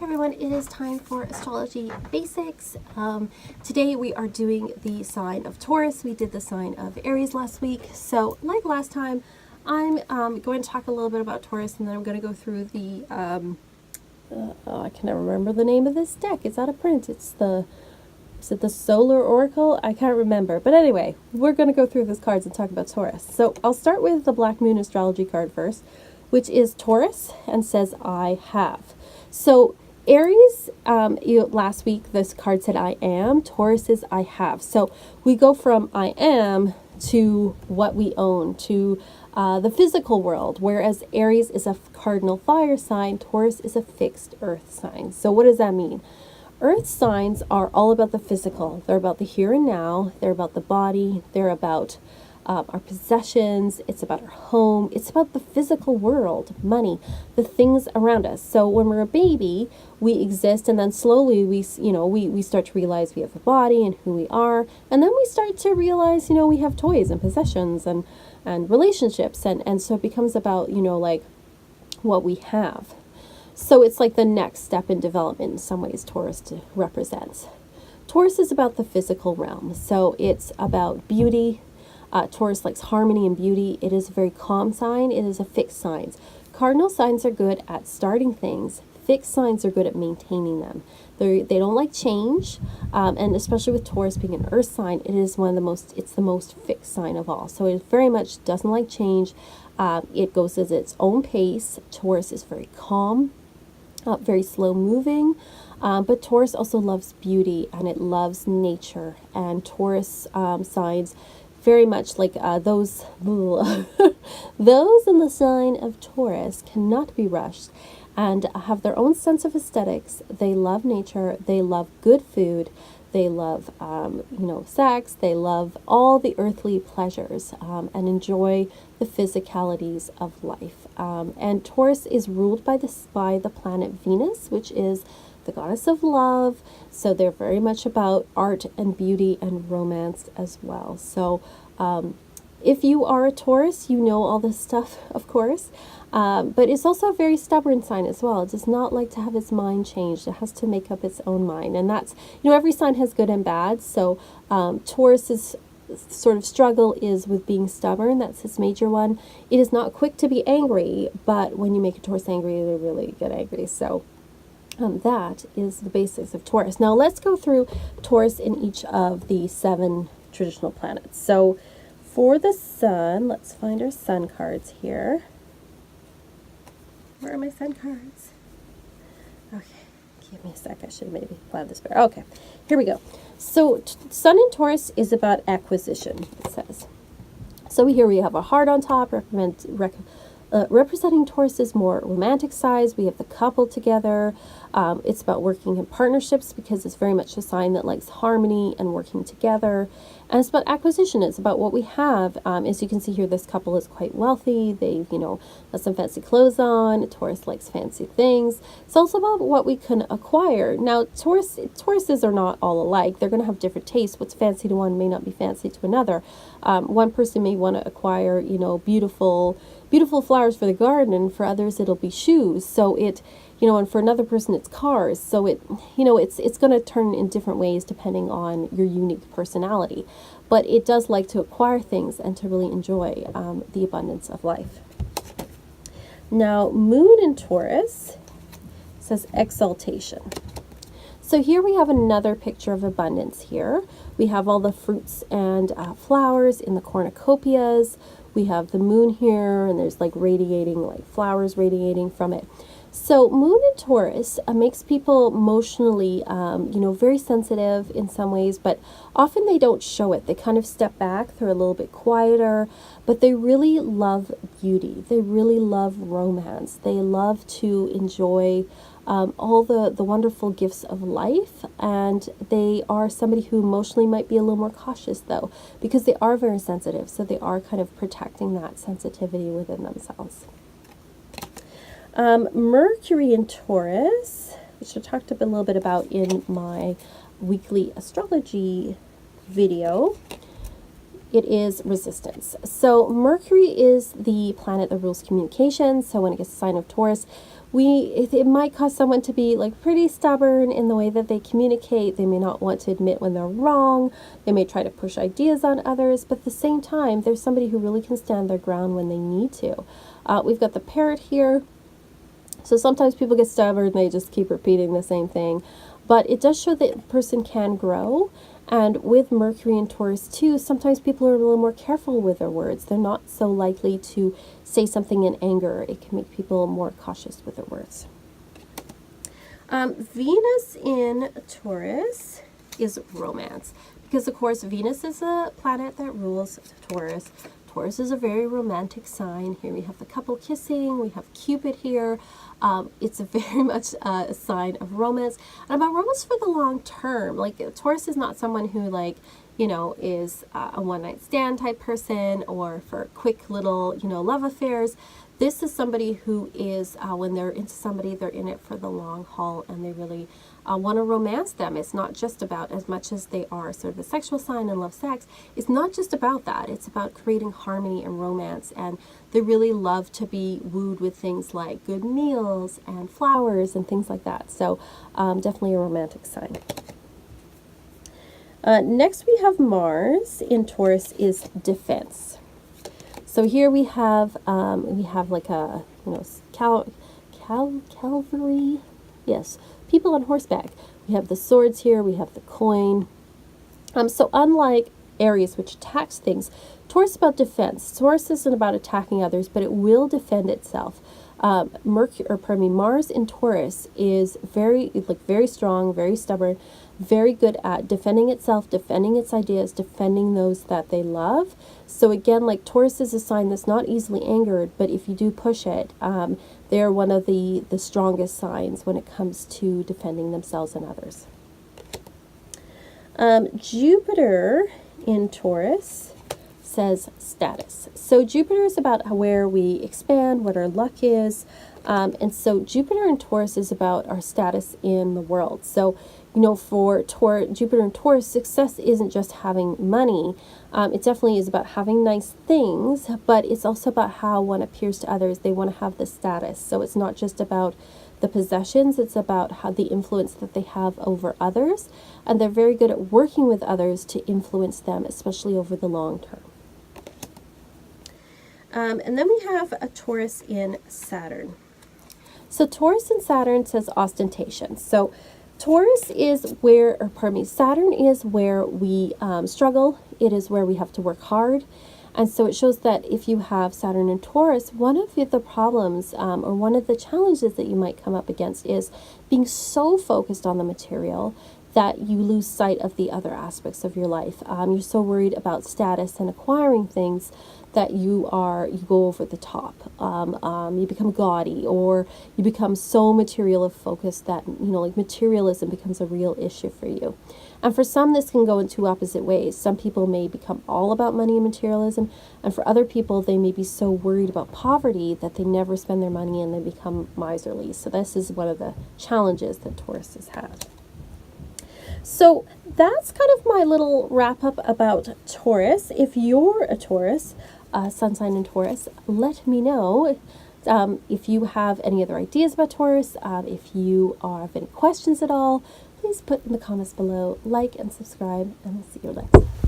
Hey everyone, it is time for Astrology Basics. Today we are doing the sign of Taurus. We did the sign of Aries last week. So like last time, I'm going to talk a little bit about Taurus, and then I'm going to go through the, I can never remember the name of this deck. It's out of print. Is it the Solar Oracle? I can't remember. But anyway, we're going to go through these cards and talk about Taurus. So I'll start with the Black Moon Astrology card first, which is Taurus and says, I have. So Aries, last week this card said I am. Taurus is I have. So we go from I am to what we own, to the physical world, whereas Aries is a cardinal fire sign, Taurus is a fixed earth sign. So what does that mean? Earth signs are all about the physical. They're about the here and now. They're about the body. They're about our possessions. It's about our home. It's about the physical world, money, the things around us. So when we're a baby, we exist, and then slowly we start to realize we have a body and who we are, and then we start to realize we have toys and possessions and relationships, and so it becomes about like what we have. So it's like the next step in development in some ways Taurus represents. Taurus is about the physical realm, so it's about beauty. Taurus likes harmony and beauty. It is a very calm sign. It is a fixed sign. Cardinal signs are good at starting things. Fixed signs are good at maintaining them. They don't like change, and especially with Taurus being an earth sign, it is it's the most fixed sign of all. So it very much doesn't like change. It goes at its own pace. Taurus is very calm, very slow moving, but Taurus also loves beauty and it loves nature. And Taurus signs very much like those in the sign of Taurus cannot be rushed and have their own sense of aesthetics. They love nature. They love good food. They love, sex. They love all the earthly pleasures and enjoy the physicalities of life. And Taurus is ruled by the planet Venus, which is the goddess of love. So they're very much about art and beauty and romance as well. So if you are a Taurus, you know all this stuff, of course. But it's also a very stubborn sign as well. It does not like to have its mind changed. It has to make up its own mind. And that's, every sign has good and bad. So Taurus's sort of struggle is with being stubborn. That's its major one. It is not quick to be angry, but when you make a Taurus angry, they really get angry. So that is the basics of Taurus. Now let's go through Taurus in each of the 7 traditional planets. So for the sun, let's find our sun cards here. Where are my sun cards? Okay, give me a sec. I should maybe plan this better. Okay, here we go. So sun in Taurus is about acquisition, it says. So here we have a heart on top, representing Taurus's more romantic side. We have the couple together. It's about working in partnerships because it's very much a sign that likes harmony and working together. And it's about acquisition. It's about what we have. As you can see here, this couple is quite wealthy. They've, got some fancy clothes on. Taurus likes fancy things. It's also about what we can acquire. Now, Tauruses are not all alike. They're going to have different tastes. What's fancy to one may not be fancy to another. One person may want to acquire, beautiful flowers for the garden, and for others it'll be shoes. So and for another person it's cars. So it's going to turn in different ways depending on your unique personality. But it does like to acquire things and to really enjoy the abundance of life. Now, moon in Taurus says exaltation. So here we have another picture of abundance here. We have all the fruits and flowers in the cornucopias. We have the moon here, and there's radiating, flowers radiating from it. So moon in Taurus makes people emotionally, very sensitive in some ways, but often they don't show it. They kind of step back. They're a little bit quieter, but they really love beauty. They really love romance. They love to enjoy all the wonderful gifts of life, and they are somebody who emotionally might be a little more cautious, though, because they are very sensitive, so they are kind of protecting that sensitivity within themselves. Mercury in Taurus, which I talked a little bit about in my weekly astrology video. It is resistance. So Mercury is the planet that rules communication. So when it gets a sign of Taurus, it might cause someone to be like pretty stubborn in the way that they communicate. They may not want to admit when they're wrong. They may try to push ideas on others, but at the same time, there's somebody who really can stand their ground when they need to. We've got the parrot here. So sometimes people get stubborn, they just keep repeating the same thing. But it does show that a person can grow. And with Mercury and Taurus too, sometimes people are a little more careful with their words. They're not so likely to say something in anger. It can make people more cautious with their words. Venus in Taurus is romance. Because of course Venus is a planet that rules Taurus. Taurus is a very romantic sign. Here we have the couple kissing, we have Cupid here. It's a very much a sign of romance, and about romance for the long term. Like Taurus is not someone who like, you know, is a one-night stand type person or for quick little, you know, love affairs. This is somebody who is, when they're into somebody, they're in it for the long haul, and they really want to romance them. It's not just about, as much as they are sort of a sexual sign and love sex, it's not just about that. It's about creating harmony and romance, and they really love to be wooed with things like good meals and flowers and things like that. So definitely a romantic sign. Next we have Mars in Taurus is defense. So here we have like a, you know, cavalry, yes, people on horseback. We have the swords here, we have the coin. So unlike Aries, which attacks things, Taurus is about defense. Taurus isn't about attacking others, but it will defend itself. Mars in Taurus is very strong, very stubborn, very good at defending itself, defending its ideas, defending those that they love. So again, like Taurus is a sign that's not easily angered, but if you do push it, they're one of the strongest signs when it comes to defending themselves and others. Jupiter in Taurus says status. So Jupiter is about where we expand, what our luck is. And so Jupiter in Taurus is about our status in the world. So, you know, for Jupiter in Taurus, success isn't just having money. It definitely is about having nice things, but it's also about how one appears to others. They want to have the status. So it's not just about the possessions, it's about how the influence that they have over others. And they're very good at working with others to influence them, especially over the long term. And then we have a Taurus in Saturn. So Taurus in Saturn says ostentation. So Taurus is where, Saturn is where we struggle. It is where we have to work hard. And so it shows that if you have Saturn in Taurus, one of the problems or one of the challenges that you might come up against is being so focused on the material that you lose sight of the other aspects of your life. You're so worried about status and acquiring things that you go over the top. You become gaudy, or you become so material focused that, you know, like materialism becomes a real issue for you. And for some, this can go in two opposite ways. Some people may become all about money and materialism, and for other people, they may be so worried about poverty that they never spend their money and they become miserly. So this is one of the challenges that Taurus has had. So that's kind of my little wrap up about Taurus. If you're a Taurus, sun sign in Taurus, let me know. If you have any other ideas about Taurus, if you have any questions at all, please put in the comments below, like and subscribe, and we'll see you next.